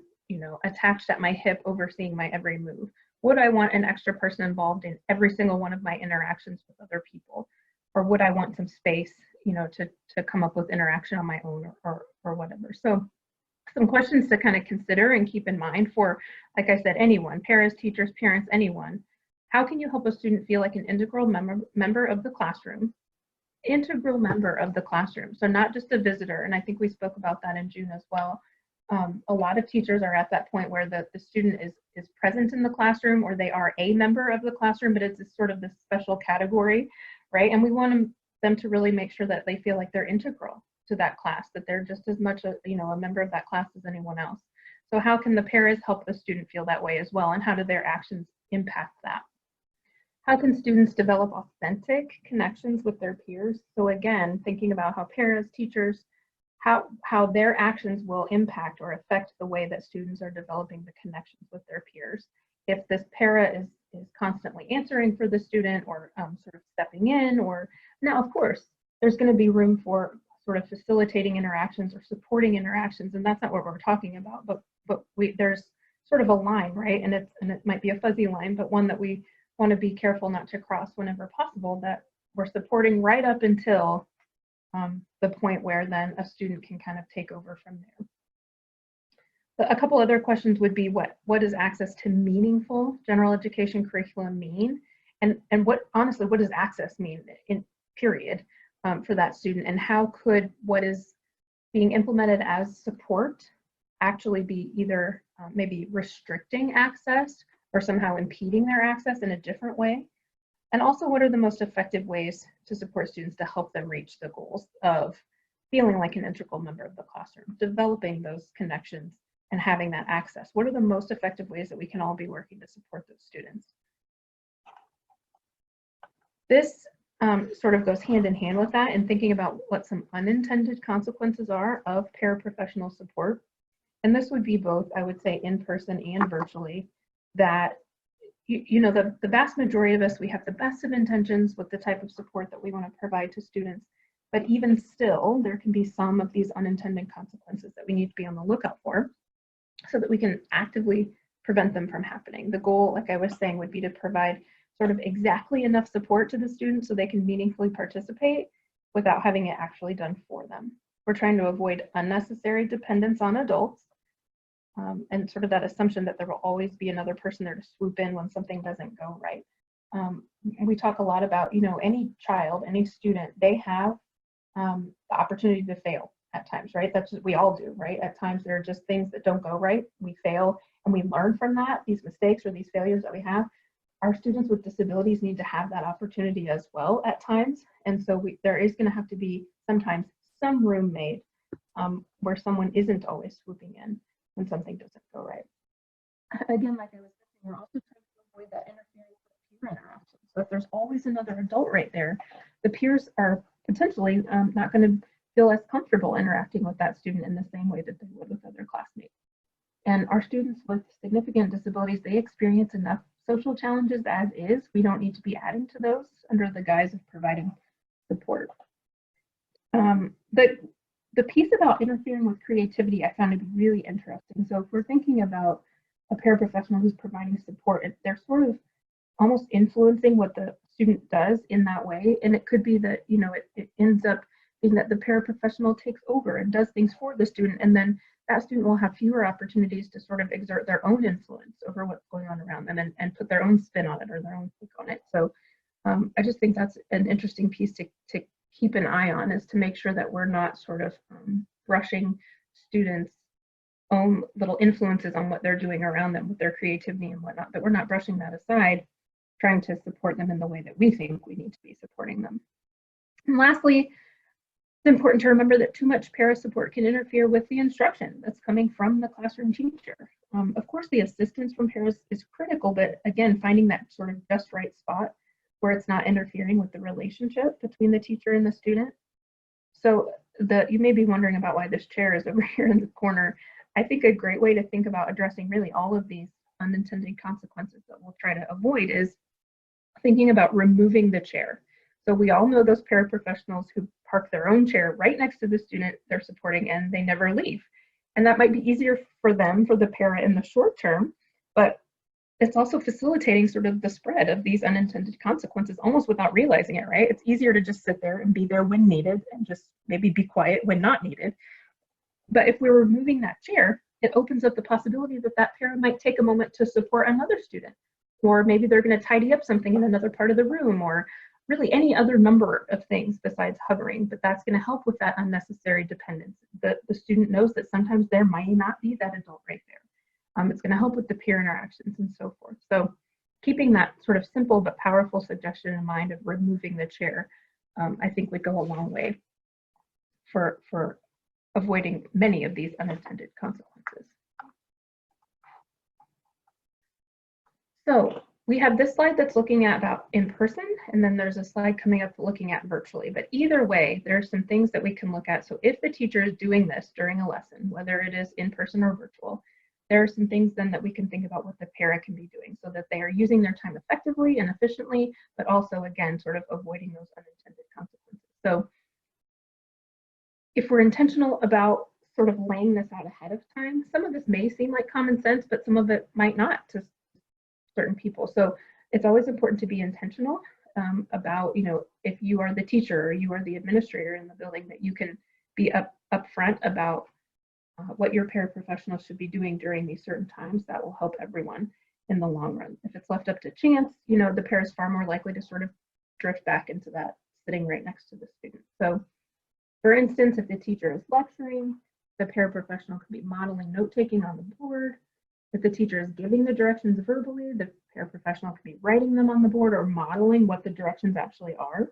attached at my hip overseeing my every move? Would I want an extra person involved in every single one of my interactions with other people? Or would I want some space, to come up with interaction on my own or whatever? So some questions to kind of consider and keep in mind for, like I said, anyone, paras, teachers, parents, anyone. How can you help a student feel like an integral member of the classroom? Integral member of the classroom. So not just a visitor. And I think we spoke about that in June as well. A lot of teachers are at that point where the student is present in the classroom, or they are a member of the classroom, but it's sort of this special category, right? And we want them to really make sure that they feel like they're integral to that class, that they're just as much a member of that class as anyone else. So how can the paras help the student feel that way as well, and how do their actions impact that? How can students develop authentic connections with their peers? So again, thinking about how paras, teachers, how their actions will impact or affect the way that students are developing the connections with their peers. If this para is constantly answering for the student, or sort of stepping in, or now of course there's going to be room for sort of facilitating interactions or supporting interactions, and that's not what we're talking about, but there's sort of a line, right? And it might be a fuzzy line, but one that we want to be careful not to cross whenever possible, that we're supporting right up until the point where then a student can kind of take over from there. A couple other questions would be, what does access to meaningful general education curriculum mean? And honestly, what does access mean in period for that student? And how could what is being implemented as support actually be either maybe restricting access or somehow impeding their access in a different way? And also, what are the most effective ways to support students to help them reach the goals of feeling like an integral member of the classroom, developing those connections and having that access? What are the most effective ways that we can all be working to support those students? This sort of goes hand in hand with that, and thinking about what some unintended consequences are of paraprofessional support. And this would be both, I would say, in person and virtually, that the vast majority of us, we have the best of intentions with the type of support that we want to provide to students, but even still, there can be some of these unintended consequences that we need to be on the lookout for so that we can actively prevent them from happening. The goal, like I was saying, would be to provide sort of exactly enough support to the students so they can meaningfully participate without having it actually done for them. We're trying to avoid unnecessary dependence on adults, and sort of that assumption that there will always be another person there to swoop in when something doesn't go right. We talk a lot about, any child, any student, they have the opportunity to fail at times, right? That's what we all do, right? At times there are just things that don't go right. We fail and we learn from that, these mistakes or these failures that we have. Our students with disabilities need to have that opportunity as well at times. And so there is going to have to be sometimes some room made where someone isn't always swooping in when something doesn't go right. Again, like I was saying, we're also trying to avoid that interference with peer interaction. So if there's always another adult right there, the peers are potentially not going to feel as comfortable interacting with that student in the same way that they would with other classmates. And our students with significant disabilities, they experience enough social challenges as is. We don't need to be adding to those under the guise of providing support. The piece about interfering with creativity I found to be really interesting. So if we're thinking about a paraprofessional who's providing support, they're sort of almost influencing what the student does in that way. And it could be that, it ends up being that the paraprofessional takes over and does things for the student, and then that student will have fewer opportunities to sort of exert their own influence over what's going on around them and put their own spin on it or their own take on it. So I just think that's an interesting piece to keep an eye on, is to make sure that we're not sort of brushing students' own little influences on what they're doing around them with their creativity and whatnot, that we're not brushing that aside, trying to support them in the way that we think we need to be supporting them. And lastly, it's important to remember that too much para support can interfere with the instruction that's coming from the classroom teacher. Of course, the assistance from paras is critical, but again, finding that sort of just right spot where it's not interfering with the relationship between the teacher and the student. So you may be wondering about why this chair is over here in the corner. I think a great way to think about addressing really all of these unintended consequences that we'll try to avoid is thinking about removing the chair. So we all know those paraprofessionals who park their own chair right next to the student they're supporting and they never leave. And that might be easier for them, for the parent in the short term, but it's also facilitating sort of the spread of these unintended consequences almost without realizing it, right? It's easier to just sit there and be there when needed and just maybe be quiet when not needed. But if we're removing that chair, it opens up the possibility that that parent might take a moment to support another student, or maybe they're going to tidy up something in another part of the room, or really any other number of things besides hovering. But that's going to help with that unnecessary dependence. The student knows that sometimes there might not be that adult right there. It's going to help with the peer interactions and so forth. So keeping that sort of simple but powerful suggestion in mind of removing the chair, I think would go a long way for avoiding many of these unintended consequences. So we have this slide that's looking at about in person, and then there's a slide coming up looking at virtually. But either way, there are some things that we can look at. So if the teacher is doing this during a lesson, whether it is in person or virtual, there are some things then that we can think about what the para can be doing so that they are using their time effectively and efficiently, but also, again, sort of avoiding those unintended consequences. So if we're intentional about sort of laying this out ahead of time, some of this may seem like common sense, but some of it might not to certain people. So it's always important to be intentional about, if you are the teacher or you are the administrator in the building, that you can be upfront about what your paraprofessionals should be doing during these certain times. That will help everyone in the long run. If it's left up to chance, the para is far more likely to sort of drift back into that sitting right next to the student. So for instance, if the teacher is lecturing, the paraprofessional could be modeling note-taking on the board. If the teacher is giving the directions verbally, the paraprofessional could be writing them on the board or modeling what the directions actually are.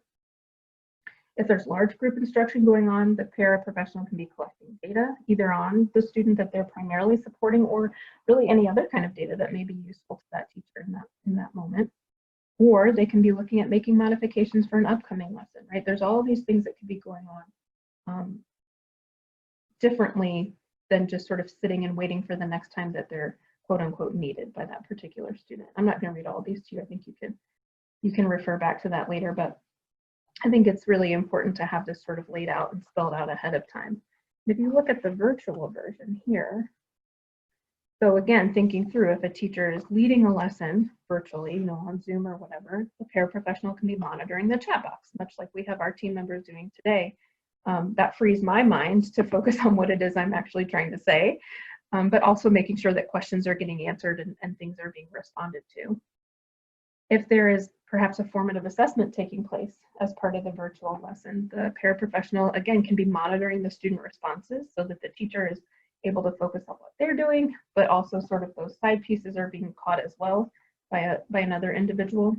If there's large group instruction going on, the paraprofessional can be collecting data, either on the student that they're primarily supporting or really any other kind of data that may be useful to that teacher in that moment. Or they can be looking at making modifications for an upcoming lesson, right? There's all of these things that could be going on differently than just sort of sitting and waiting for the next time that they're quote unquote needed by that particular student. I'm not going to read all of these to you. I think you can refer back to that later, but I think it's really important to have this sort of laid out and spelled out ahead of time. If you look at the virtual version here, so again, thinking through, if a teacher is leading a lesson virtually, on Zoom or whatever, the paraprofessional can be monitoring the chat box, much like we have our team members doing today. That frees my mind to focus on what it is I'm actually trying to say, but also making sure that questions are getting answered and things are being responded to. If there is perhaps a formative assessment taking place as part of the virtual lesson, the paraprofessional, again, can be monitoring the student responses so that the teacher is able to focus on what they're doing, but also sort of those side pieces are being caught as well by another individual.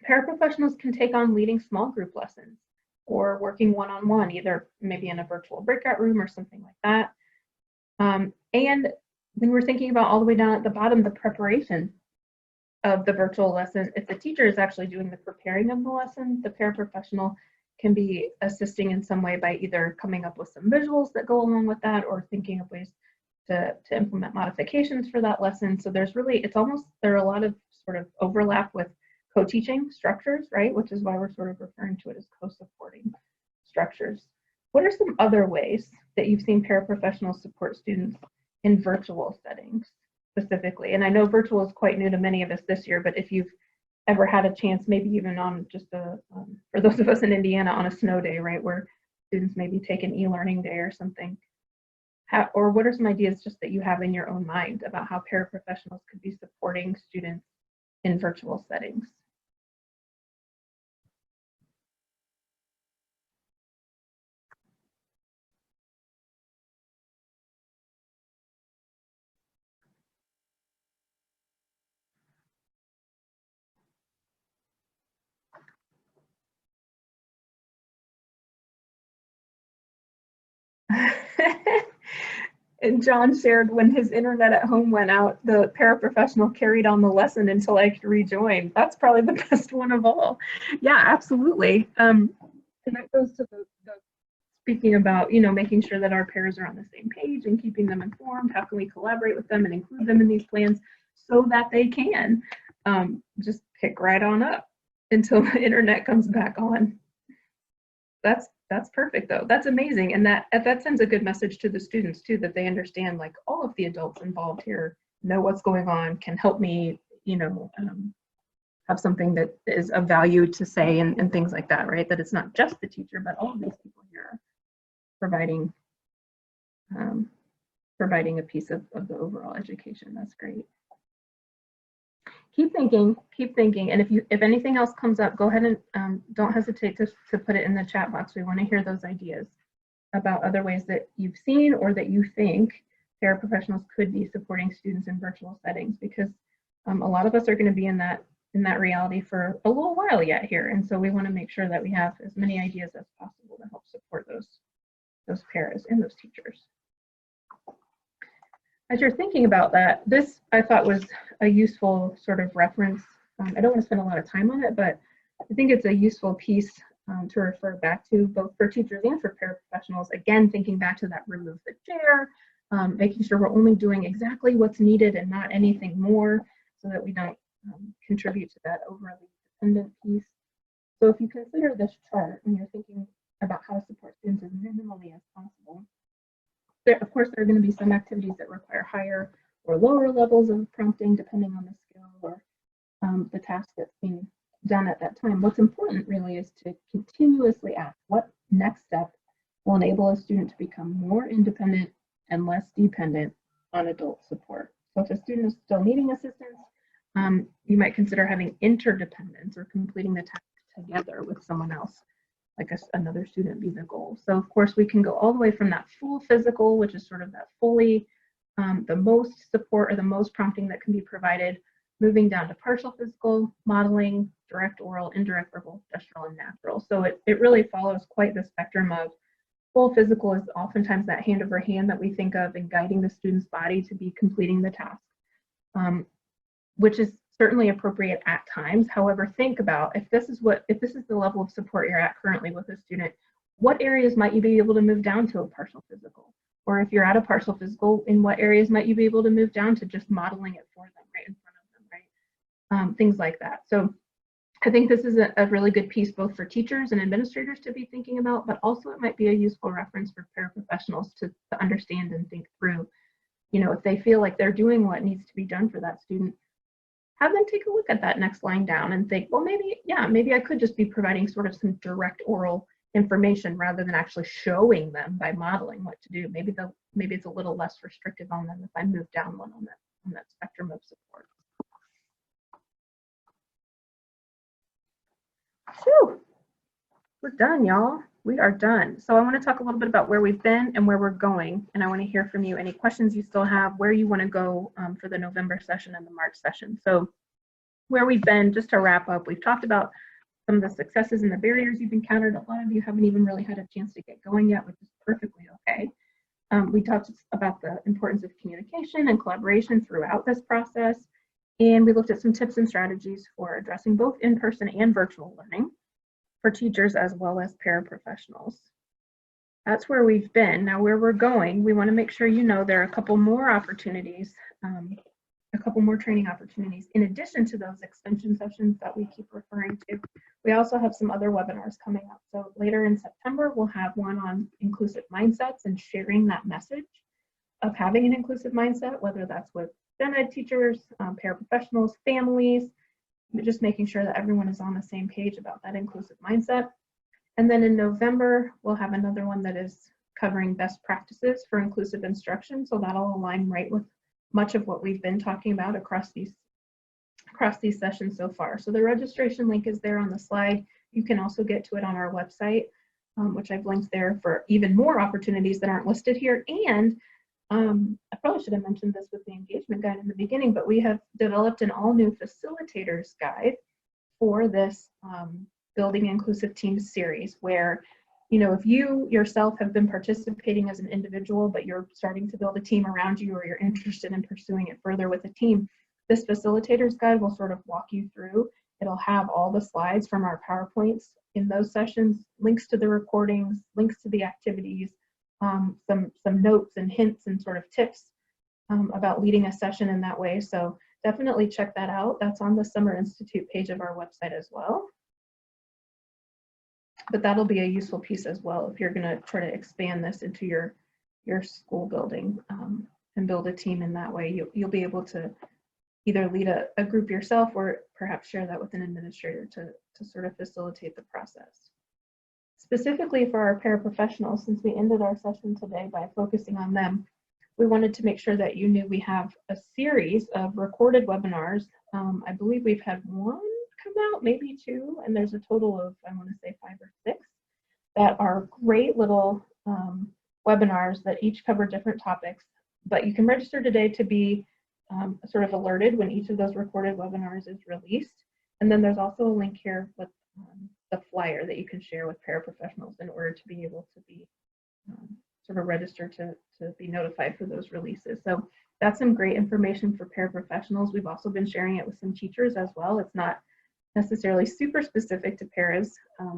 Paraprofessionals can take on leading small group lessons or working one-on-one, either maybe in a virtual breakout room or something like that. And when we're thinking about all the way down at the bottom, the preparation of the virtual lesson, if the teacher is actually doing the preparing of the lesson, the paraprofessional can be assisting in some way by either coming up with some visuals that go along with that or thinking of ways to implement modifications for that lesson. So there are a lot of sort of overlap with co-teaching structures, right? Which is why we're sort of referring to it as co-supporting structures. What are some other ways that you've seen paraprofessionals support students in virtual settings specifically? And I know virtual is quite new to many of us this year, but if you've ever had a chance, maybe even on just for those of us in Indiana on a snow day, right, where students maybe take an e-learning day or something, or what are some ideas just that you have in your own mind about how paraprofessionals could be supporting students in virtual settings? And John shared when his internet at home went out, the paraprofessional carried on the lesson until I could rejoin. That's probably the best one of all. Yeah, absolutely. And that goes to the speaking about, making sure that our pairs are on the same page and keeping them informed. How can we collaborate with them and include them in these plans so that they can just pick right on up until the internet comes back on. That's That's perfect though. That's amazing. And that sends a good message to the students too, that they understand like all of the adults involved here know what's going on, can help me, have something that is of value to say and things like that, right? That it's not just the teacher, but all of these people here are providing providing a piece of the overall education. That's great. Keep thinking, and if anything else comes up, go ahead and don't hesitate to put it in the chat box. We want to hear those ideas about other ways that you've seen or that you think paraprofessionals could be supporting students in virtual settings, because a lot of us are going to be in that reality for a little while yet here, and so we want to make sure that we have as many ideas as possible to help support those paras and those teachers. As you're thinking about that, this I thought was a useful sort of reference. I don't want to spend a lot of time on it, but I think it's a useful piece to refer back to, both for teachers and for paraprofessionals. Again, thinking back to that remove the chair, making sure we're only doing exactly what's needed and not anything more, so that we don't contribute to that overly dependent piece. So if you consider this chart and you're thinking about how to support students as minimally as possible, of course, there are going to be some activities that require higher or lower levels of prompting, depending on the skill or the task that's being done at that time. What's important really is to continuously ask what next step will enable a student to become more independent and less dependent on adult support. So if a student is still needing assistance, you might consider having interdependence or completing the task together with someone else, like another student be the goal. So of course we can go all the way from that full physical, which is sort of that fully, the most support or the most prompting that can be provided, moving down to partial physical, modeling, direct oral, indirect verbal, gestural, and natural. So it really follows quite the spectrum of full physical is oftentimes that hand over hand that we think of in guiding the student's body to be completing the task, which is certainly appropriate at times. However, think about if this is the level of support you're at currently with a student, what areas might you be able to move down to a partial physical? Or if you're at a partial physical, in what areas might you be able to move down to just modeling it for them right in front of them, right? Things like that. So I think this is a really good piece both for teachers and administrators to be thinking about, but also it might be a useful reference for paraprofessionals to understand and think through. If they feel like they're doing what needs to be done for that student, have them take a look at that next line down and think, well, maybe I could just be providing sort of some direct oral information rather than actually showing them by modeling what to do. Maybe it's a little less restrictive on them if I move down one on that spectrum of support. Whew. We're done, y'all. We are done. So I want to talk a little bit about where we've been and where we're going. And I want to hear from you any questions you still have, where you want to go for the November session and the March session. So where we've been, just to wrap up, we've talked about some of the successes and the barriers you've encountered. A lot of you haven't even really had a chance to get going yet, which is perfectly okay. We talked about the importance of communication and collaboration throughout this process. And we looked at some tips and strategies for addressing both in-person and virtual learning for teachers as well as paraprofessionals. That's where we've been. Now where we're going, we want to make sure there are a couple more opportunities, a couple more training opportunities in addition to those extension sessions that we keep referring to. We also have some other webinars coming up. So later in September, we'll have one on inclusive mindsets and sharing that message of having an inclusive mindset, whether that's with gen ed teachers, paraprofessionals, families, just making sure that everyone is on the same page about that inclusive mindset. And then in November, we'll have another one that is covering best practices for inclusive instruction. So that'll align right with much of what we've been talking about across these sessions so far. So the registration link is there on the slide. You can also get to it on our website, which I've linked there for even more opportunities that aren't listed here. And I probably should have mentioned this with the engagement guide in the beginning, but we have developed an all new facilitators guide for this Building Inclusive Teams series, where, if you yourself have been participating as an individual, but you're starting to build a team around you, or you're interested in pursuing it further with a team, this facilitators guide will sort of walk you through. It'll have all the slides from our PowerPoints in those sessions, links to the recordings, links to the activities, some notes and hints and sort of tips about leading a session in that way. So definitely check that out. That's on the Summer Institute page of our website as well. but that'll be a useful piece as well if you're going to try to expand this into your school building and build a team in that way. You'll be able to either lead a group yourself or perhaps share that with an administrator to sort of facilitate the process. Specifically for our paraprofessionals, since we ended our session today by focusing on them, we wanted to make sure that you knew we have a series of recorded webinars. I believe we've had one come out, maybe two, and there's a total of, I want to say 5 or 6 that are great little webinars that each cover different topics. But you can register today to be sort of alerted when each of those recorded webinars is released. And then there's also a link here with the flyer that you can share with paraprofessionals in order to be able to be sort of registered to be notified for those releases. So that's some great information for paraprofessionals. We've also been sharing it with some teachers as well. It's not necessarily super specific to paras,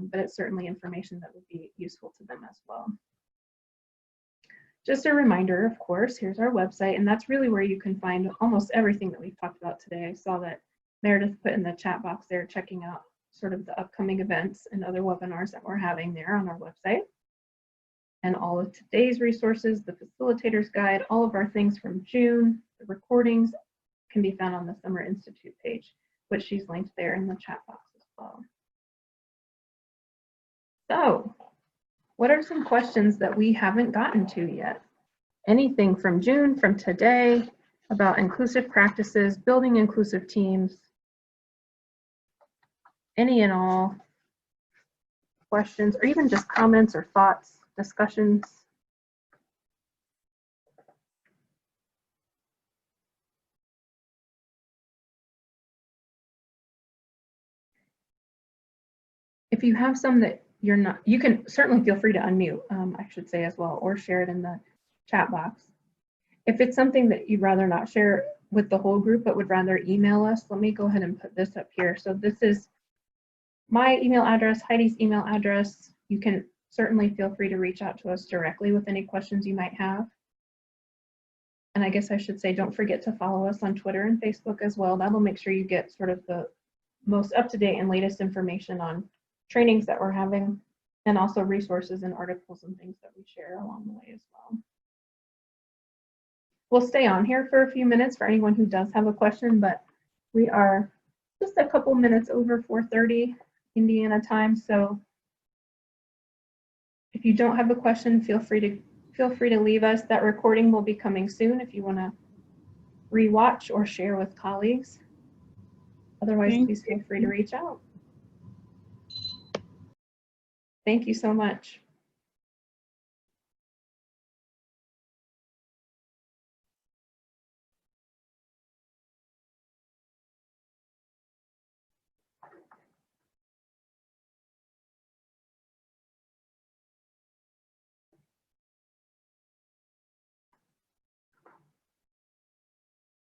but it's certainly information that would be useful to them as well. Just a reminder, of course, here's our website, and that's really where you can find almost everything that we've talked about today. I saw that Meredith put in the chat box there, checking out sort of the upcoming events and other webinars that we're having there on our website. And all of today's resources, the facilitator's guide, all of our things from June, the recordings can be found on the Summer Institute page, which she's linked there in the chat box as well. So, what are some questions that we haven't gotten to yet? Anything from June, from today, about inclusive practices, building inclusive teams, any and all questions, or even just comments or thoughts, discussions? If you have some that you're not, you can certainly feel free to unmute, I should say as well, or share it in the chat box. If it's something that you'd rather not share with the whole group, but would rather email us, let me go ahead and put this up here. So this is my email address, Heidi's email address. You can certainly feel free to reach out to us directly with any questions you might have. And I guess I should say, don't forget to follow us on Twitter and Facebook as well. That'll make sure you get sort of the most up-to-date and latest information on trainings that we're having, and also resources and articles and things that we share along the way as well. We'll stay on here for a few minutes for anyone who does have a question, but we are just a couple minutes over 4:30 Indiana time. So if you don't have a question, feel free to leave us. That recording will be coming soon if you want to rewatch or share with colleagues. Otherwise, please feel free to reach out. Thank you so much.